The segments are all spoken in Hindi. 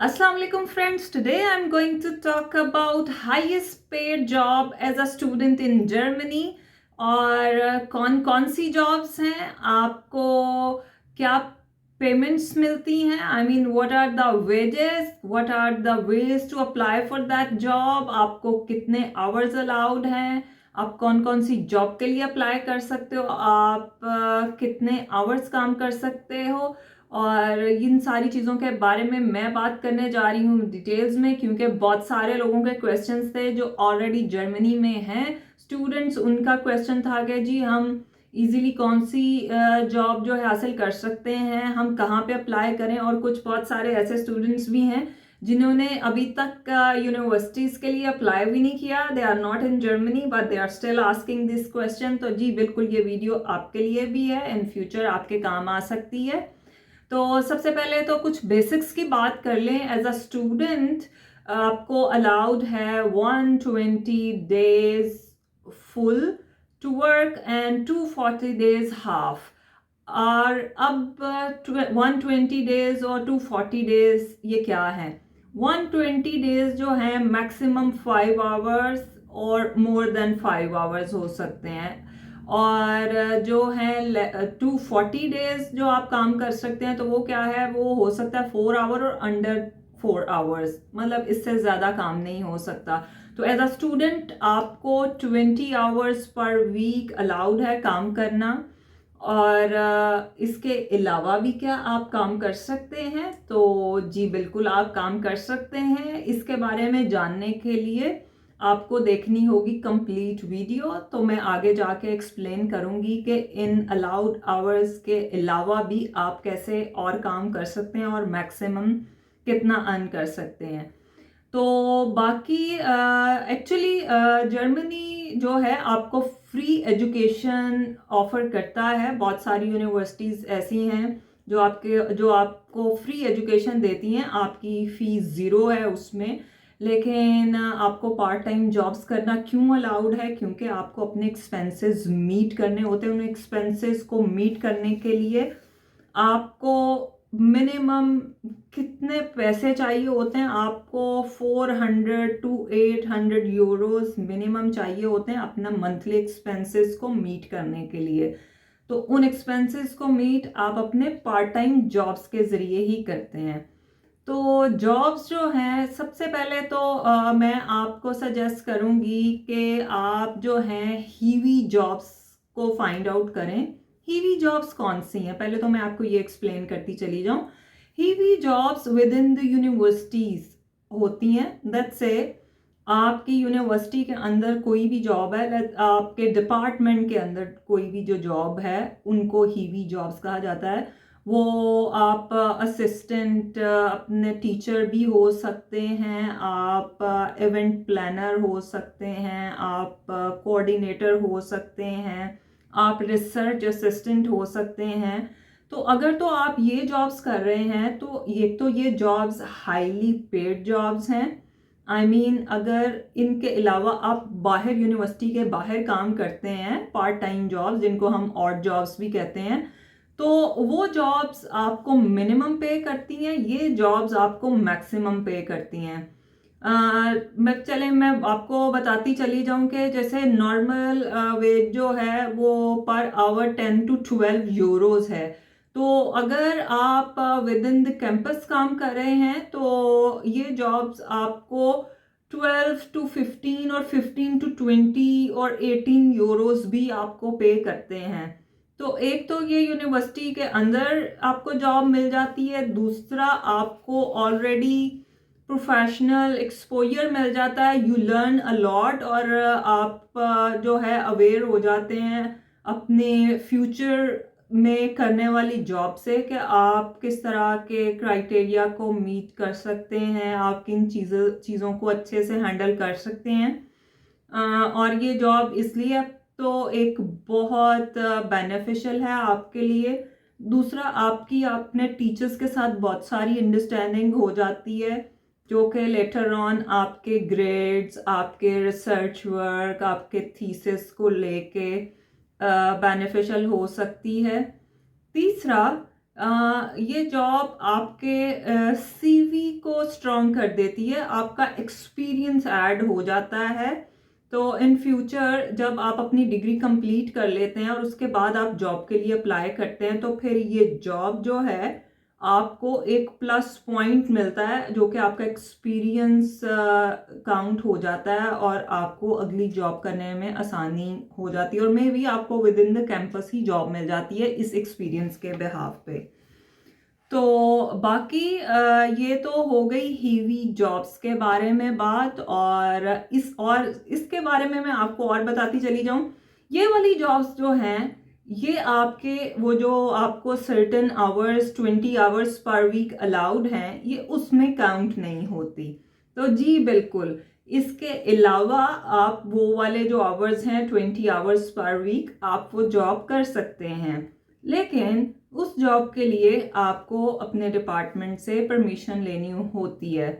Assalamu alaikum friends. Today I'm going to talk about highest paid job as a student in Germany और कौन कौन सी जॉब्स हैं, आपको क्या पेमेंट्स मिलती हैं, I mean what are the wages, what are the ways to apply for that job, आपको कितने आवर्स अलाउड हैं, आप कौन कौन सी जॉब के लिए अप्लाई कर सकते हो, आप कितने आवर्स काम कर सकते हो, और इन सारी चीज़ों के बारे में मैं बात करने जा रही हूँ डिटेल्स में, क्योंकि बहुत सारे लोगों के क्वेश्चंस थे जो ऑलरेडी जर्मनी में हैं स्टूडेंट्स। उनका क्वेश्चन था कि जी हम इजीली कौन सी जॉब जो है हासिल कर सकते हैं, हम कहाँ पे अप्लाई करें। और कुछ बहुत सारे ऐसे स्टूडेंट्स भी हैं जिन्होंने अभी तक यूनिवर्सिटीज़ के लिए अप्लाई भी नहीं किया, they are not in Germany but they are still asking this question. तो जी बिल्कुल ये वीडियो आपके लिए भी है, इन फ्यूचर आपके काम आ सकती है। तो सबसे पहले तो कुछ बेसिक्स की बात कर लें। एज अ स्टूडेंट आपको अलाउड है 120 days full to work and 240 days half. और अब 120 डेज और 240 डेज ये क्या है? 120 डेज जो है मैक्सिमम 5 आवर्स और मोर देन 5 आवर्स हो सकते हैं, और जो है 240 डेज जो आप काम कर सकते हैं तो वो क्या है, वो हो सकता है 4 आवर और अंडर 4 आवर्स, मतलब इससे ज़्यादा काम नहीं हो सकता। तो एज अ स्टूडेंट आपको 20 आवर्स पर वीक अलाउड है काम करना। और इसके अलावा भी क्या आप काम कर सकते हैं? तो जी बिल्कुल आप काम कर सकते हैं। इसके बारे में जानने के लिए आपको देखनी होगी कंप्लीट वीडियो, तो मैं आगे जाके एक्सप्लेन करूंगी कि इन अलाउड आवर्स के अलावा भी आप कैसे और काम कर सकते हैं और मैक्सिमम कितना अर्न कर सकते हैं। तो बाकी एक्चुअली जर्मनी जो है आपको फ्री एजुकेशन ऑफर करता है। बहुत सारी यूनिवर्सिटीज़ ऐसी हैं जो आपको फ्री एजुकेशन देती हैं, आपकी फ़ीस ज़ीरो है उसमें। लेकिन आपको पार्ट टाइम जॉब्स करना क्यों अलाउड है? क्योंकि आपको अपने एक्सपेंसेस मीट करने होते हैं। उन एक्सपेंसेस को मीट करने के लिए आपको मिनिमम कितने पैसे चाहिए होते हैं? आपको 400 to 800 यूरोस मिनिमम चाहिए होते हैं अपना मंथली एक्सपेंसेस को मीट करने के लिए। तो उन एक्सपेंसेस को मीट आप अपने पार्ट टाइम जॉब्स के ज़रिए ही करते हैं। तो जॉब्स जो हैं, सबसे पहले तो मैं आपको सजेस्ट करूंगी कि आप जो हैं हीवी जॉब्स को फाइंड आउट करें। हीवी जॉब्स कौन सी हैं, पहले तो मैं आपको ये एक्सप्लेन करती चली जाऊं। Heavy jobs with in the universities होती हैं। दैट्स से आपकी यूनिवर्सिटी के अंदर कोई भी जॉब है, आपके डिपार्टमेंट के अंदर कोई भी जो जॉब है, उनको हीवी जॉब्स कहा जाता है। वो आप असिस्टेंट अपने टीचर भी हो सकते हैं, आप इवेंट प्लानर हो सकते हैं, आप कोऑर्डिनेटर हो सकते हैं, आप रिसर्च असिस्टेंट हो सकते हैं। तो अगर तो आप ये जॉब्स कर रहे हैं तो ये जॉब्स हाईली पेड जॉब्स हैं। आई मीन अगर इनके अलावा आप बाहर यूनिवर्सिटी के बाहर काम करते हैं, पार्ट टाइम जॉब्स जिनको हम ऑड जॉब्स भी कहते हैं, तो वो जॉब्स आपको मिनिमम पे करती हैं, ये जॉब्स आपको मैक्सिमम पे करती हैं। मैं आपको बताती चली जाऊं कि जैसे नॉर्मल वेज जो है वो पर आवर 10 to 12 यूरोज है। तो अगर आप विद इन द कैंपस काम कर रहे हैं तो ये जॉब्स आपको 12 to 15 और 15 to 20 और 18 यूरोज भी आपको पे करते हैं। तो एक तो ये यूनिवर्सिटी के अंदर आपको जॉब मिल जाती है, दूसरा आपको ऑलरेडी प्रोफेशनल एक्सपोजर मिल जाता है, यू लर्न अ लॉट, और आप जो है अवेयर हो जाते हैं अपने फ्यूचर में करने वाली जॉब से कि आप किस तरह के क्राइटेरिया को मीट कर सकते हैं, आप किन चीज़ों को अच्छे से हैंडल कर सकते हैं। और ये जॉब इसलिए तो एक बहुत बेनिफिशियल है आपके लिए। दूसरा आपकी अपने टीचर्स के साथ बहुत सारी अंडरस्टैंडिंग हो जाती है, जो कि लेटर ऑन आपके ग्रेड्स, आपके रिसर्च वर्क, आपके थीसिस को लेके बेनिफिशियल हो सकती है। तीसरा ये जॉब आपके सीवी को कर देती है, आपका एक्सपीरियंस ऐड हो जाता है। तो इन फ्यूचर जब आप अपनी डिग्री कंप्लीट कर लेते हैं और उसके बाद आप जॉब के लिए अप्लाई करते हैं, तो फिर ये जॉब जो है आपको एक प्लस पॉइंट मिलता है, जो कि आपका एक्सपीरियंस काउंट हो जाता है और आपको अगली जॉब करने में आसानी हो जाती है, और मे भी आपको विद इन द कैंपस ही जॉब मिल जाती है इस एक्सपीरियंस के बिहाफ पे। तो बाकी ये तो हो गई हीवी जॉब्स के बारे में बात, और इसके बारे में मैं आपको और बताती चली जाऊं। ये वाली जॉब्स जो हैं, ये आपके वो जो आपको certain hours 20 hours per week allowed हैं, ये उसमें काउंट नहीं होती। तो जी बिल्कुल, इसके अलावा आप वो वाले जो आवर्स हैं 20 आवर्स पर वीक, आप वो जॉब कर सकते हैं, लेकिन उस जॉब के लिए आपको अपने डिपार्टमेंट से परमिशन लेनी होती है।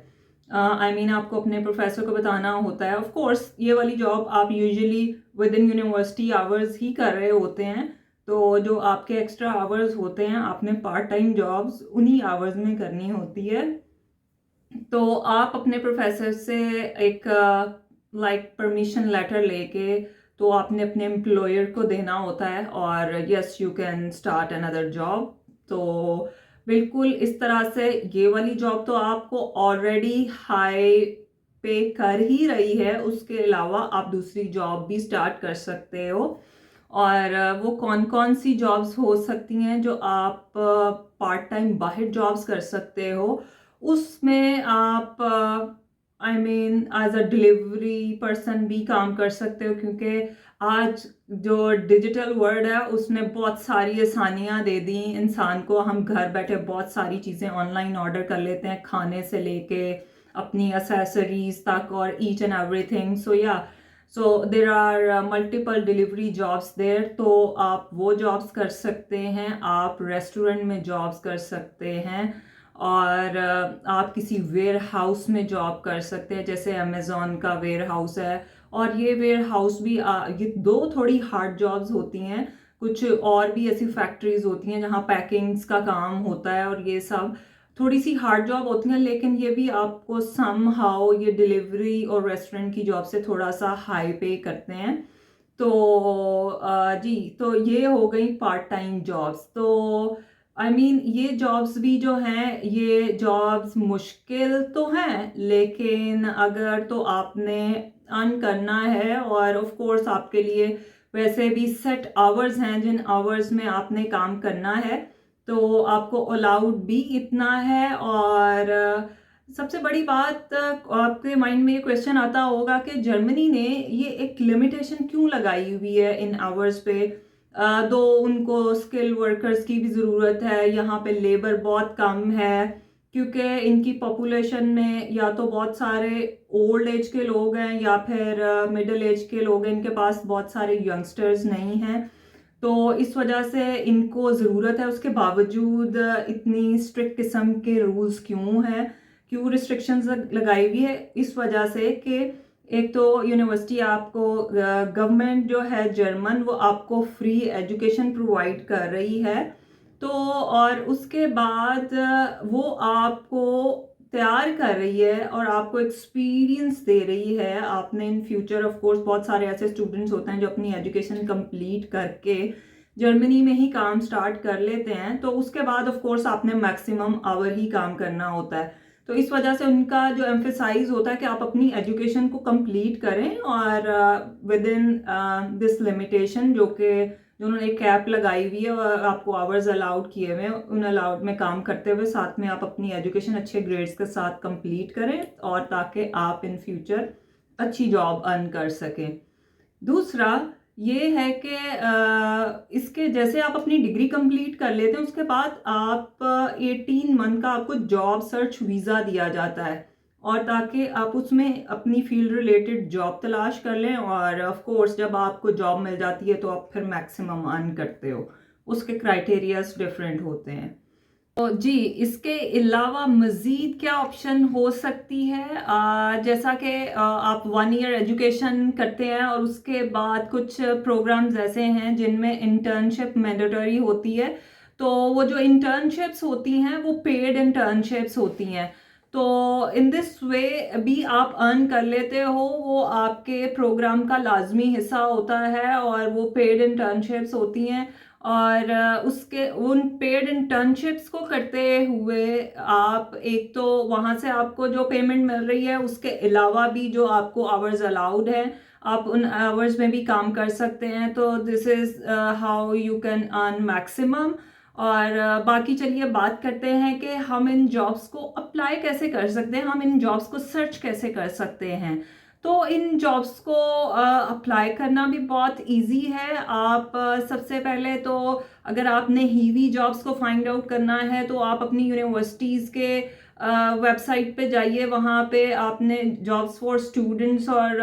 आई मीन आपको अपने प्रोफेसर को बताना होता है। ऑफ कोर्स ये वाली जॉब आप usually with in university hours ही कर रहे होते हैं, तो जो आपके एक्स्ट्रा आवर्स होते हैं आपने पार्ट टाइम जॉब्स उन्हीं आवर्स में करनी होती है। तो आप अपने प्रोफेसर से एक परमिशन लेटर लेके तो आपने अपने एम्प्लॉयर को देना होता है, और yes you can start another job. तो बिल्कुल इस तरह से ये वाली जॉब तो आपको ऑलरेडी हाई पे कर ही रही है, उसके अलावा आप दूसरी जॉब भी स्टार्ट कर सकते हो। और वो कौन कौन सी जॉब्स हो सकती हैं जो आप पार्ट टाइम बाहर जॉब्स कर सकते हो, उसमें आप I mean as a delivery person भी काम कर सकते हो, क्योंकि आज जो डिजिटल वर्ल्ड है उसने बहुत सारी आसानियां दे दी इंसान को। हम घर बैठे बहुत सारी चीज़ें ऑनलाइन ऑर्डर कर लेते हैं, खाने से लेके अपनी एसेसरीज तक और each and everything. So there are multiple delivery jobs there, तो आप वो जॉब्स कर सकते हैं, आप रेस्टोरेंट में जॉब्स कर सकते हैं, और आप किसी वेयर हाउस में जॉब कर सकते हैं, जैसे अमेज़ॉन का वेयर हाउस है। और ये वेयर हाउस भी ये दो थोड़ी हार्ड जॉब्स होती हैं। कुछ और भी ऐसी फैक्ट्रीज होती हैं जहाँ पैकिंग्स का काम होता है, और ये सब थोड़ी सी हार्ड जॉब होती हैं, लेकिन ये भी आपको सम हाउ ये डिलीवरी और रेस्टोरेंट की जॉब से थोड़ा सा हाई पे करते हैं। तो जी, तो ये हो गई पार्ट टाइम जॉब्स। तो आई मीन ये जॉब्स भी जो हैं, ये जॉब्स मुश्किल तो हैं, लेकिन अगर तो आपने अर्न करना है, और ऑफ कोर्स आपके लिए वैसे भी सेट आवर्स हैं जिन आवर्स में आपने काम करना है, तो आपको अलाउड भी इतना है। और सबसे बड़ी बात, आपके माइंड में ये क्वेश्चन आता होगा कि जर्मनी ने ये एक लिमिटेशन क्यों लगाई हुई है इन आवर्स पे। दो उनको स्किल वर्कर्स की भी ज़रूरत है, यहाँ पे लेबर बहुत कम है, क्योंकि इनकी पॉपुलेशन में या तो बहुत सारे ओल्ड एज के लोग हैं या फिर मिडिल एज के लोग हैं, इनके पास बहुत सारे यंगस्टर्स नहीं हैं। तो इस वजह से इनको ज़रूरत है, उसके बावजूद इतनी स्ट्रिक्ट किस्म के रूल्स क्यों हैं, क्यों रिस्ट्रिक्शंस लगाई हुई है? इस वजह से कि एक तो यूनिवर्सिटी आपको, गवर्नमेंट जो है जर्मन, वो आपको फ्री एजुकेशन प्रोवाइड कर रही है। तो और उसके बाद वो आपको तैयार कर रही है और आपको एक्सपीरियंस दे रही है। आपने इन फ्यूचर ऑफ कोर्स बहुत सारे ऐसे स्टूडेंट्स होते हैं जो अपनी एजुकेशन कंप्लीट करके जर्मनी में ही काम स्टार्ट कर लेते हैं, तो उसके बाद ऑफ कोर्स आपने मैक्सिमम आवर ही काम करना होता है। तो इस वजह से उनका जो एम्फेसाइज होता है कि आप अपनी एजुकेशन को कंप्लीट करें, और विद इन दिस लिमिटेशन जो उन्होंने एक कैप लगाई हुई है और आपको आवर्स अलाउड किए हुए हैं, उन अलाउड में काम करते हुए साथ में आप अपनी एजुकेशन अच्छे ग्रेड्स के साथ कंप्लीट करें, और ताकि आप इन फ्यूचर अच्छी जॉब अर्न कर सकें। दूसरा ये है कि इसके जैसे आप अपनी डिग्री कंप्लीट कर लेते हैं, उसके बाद आप 18 मंथ का आपको जॉब सर्च वीज़ा दिया जाता है, और ताकि आप उसमें अपनी फील्ड रिलेटेड जॉब तलाश कर लें। और ऑफ कोर्स जब आपको जॉब मिल जाती है तो आप फिर मैक्सिमम अर्न करते हो। उसके क्राइटेरियाज डिफरेंट होते हैं। तो जी, इसके अलावा मज़ीद क्या ऑप्शन हो सकती है? जैसा कि आप 1 ईयर एजुकेशन करते हैं और उसके बाद कुछ प्रोग्राम्स ऐसे हैं जिनमें इंटर्नशिप मैंडेटरी होती है। तो वो जो इंटर्नशिप्स होती हैं वो पेड इंटर्नशिप्स होती हैं। तो इन दिस वे भी आप अर्न कर लेते हो, वो आपके प्रोग्राम का लाजमी हिस्सा होता है और वो पेड इंटर्नशिप्स होती हैं। और उसके उन पेड इंटर्नशिप्स को करते हुए आप एक तो वहाँ से आपको जो पेमेंट मिल रही है, उसके अलावा भी जो आपको आवर्स अलाउड है, आप उन आवर्स में भी काम कर सकते हैं। तो this is how you can earn maximum. और बाकी चलिए बात करते हैं कि हम इन जॉब्स को अप्लाई कैसे कर सकते हैं, हम इन जॉब्स को सर्च कैसे कर सकते हैं। तो इन जॉब्स को अप्लाई करना भी बहुत इजी है। आप सबसे पहले तो अगर आपने हीवी जॉब्स को फाइंड आउट करना है तो आप अपनी यूनिवर्सिटीज़ के वेबसाइट पे जाइए, वहाँ पे आपने जॉब्स फॉर स्टूडेंट्स और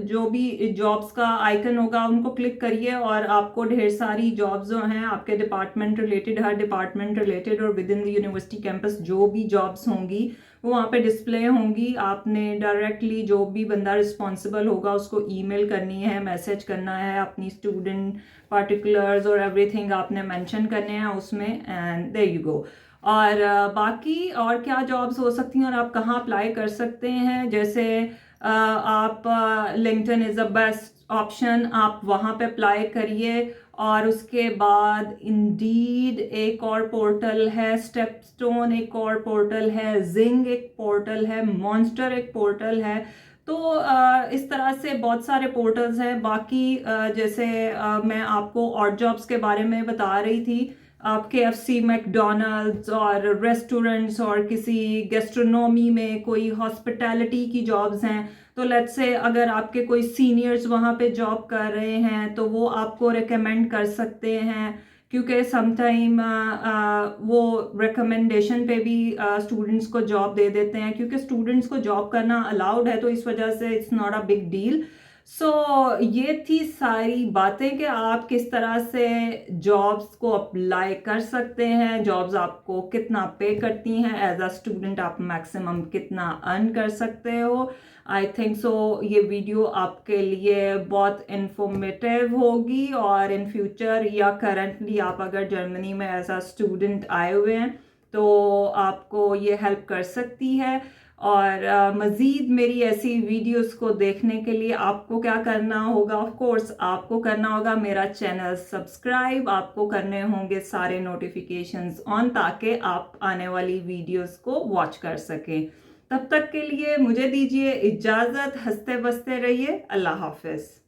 जो भी जॉब्स का आइकन होगा उनको क्लिक करिए और आपको ढेर सारी जॉब्स जो हैं आपके डिपार्टमेंट रिलेटेड, हर डिपार्टमेंट रिलेटेड और with in the university campus जो भी जॉब्स होंगी वो वहाँ पे डिस्प्ले होंगी। आपने डायरेक्टली जो भी बंदा रिस्पॉन्सिबल होगा उसको ईमेल करनी है, मैसेज करना है, अपनी स्टूडेंट पार्टिकुलर्स और एवरीथिंग आपने मेंशन करने हैं उसमें, एंड देयर यू गो। और बाकी और क्या जॉब्स हो सकती हैं और आप कहाँ अप्लाई कर सकते हैं, जैसे आप LinkedIn is the best option, आप वहाँ पे अप्लाई करिए। और उसके बाद इंडीड एक और पोर्टल है, स्टेपस्टोन एक और पोर्टल है, जिंग एक पोर्टल है, मॉन्स्टर एक पोर्टल है। तो इस तरह से बहुत सारे पोर्टल्स हैं। बाकी जैसे मैं आपको और जॉब्स के बारे में बता रही थी, आप KFC, मैकडोनल्ड्स और रेस्टोरेंट्स और किसी गेस्ट्रोनॉमी में कोई हॉस्पिटैलिटी की जॉब्स हैं, तो लेट्स से अगर आपके कोई सीनियर्स वहाँ पे जॉब कर रहे हैं तो वो आपको रिकमेंड कर सकते हैं, क्योंकि समटाइम वो रिकमेंडेशन पे भी स्टूडेंट्स को जॉब दे देते हैं, क्योंकि स्टूडेंट्स को जॉब करना अलाउड है, तो इस वजह से it's not a big deal. So ये थी सारी बातें कि आप किस तरह से जॉब्स को अप्लाई कर सकते हैं, जॉब्स आपको कितना पे करती हैं, एज अ स्टूडेंट आप मैक्सिमम कितना अर्न कर सकते हो। आई थिंक सो ये वीडियो आपके लिए बहुत इंफॉर्मेटिव होगी, और इन फ्यूचर या करंटली आप अगर जर्मनी में एज अ स्टूडेंट आए हुए हैं तो आपको ये हेल्प कर सकती है। और मज़ीद मेरी ऐसी वीडियोस को देखने के लिए आपको क्या करना होगा, ऑफ कोर्स आपको करना होगा मेरा चैनल सब्सक्राइब, आपको करने होंगे सारे नोटिफिकेशंस ऑन, ताकि आप आने वाली वीडियोस को वॉच कर सकें। तब तक के लिए मुझे दीजिए इजाज़त, हंसते बसते रहिए, अल्लाह हाफिज़।